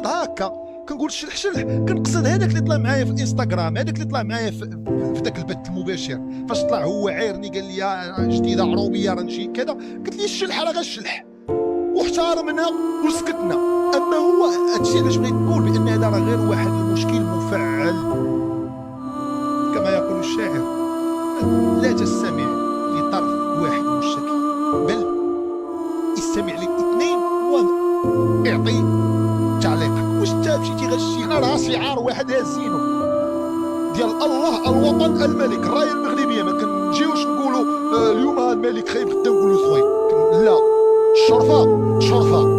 هكا كنقول شلح كنقصد هذاك اللي طلع معايا في الانستغرام، هذاك اللي طلع معايا في ذاك البث المباشر، فاش طلع هو عايرني قال لي جديده عروبيه راه نجي كذا، قلت لي الشلح راه غير الشلح واحترمنا وسكتنا. اما هو هادشي علاش بغيت نقول بان هذا راه غير واحد المشكل مفعل كما يقول الشاعر، لا تستمع لطرف واحد مشتكي بل استمع للاثنين واعطي تعليقك. واش انت مشيتي غشي؟ انا راه شعار واحد هازينو ديال الله الوطن الملك الرايه المغربيه، ما كنجيوش نقولوا اليوم الملك خايب غدا نقولوا زوين، لا، الشرفه شرفه.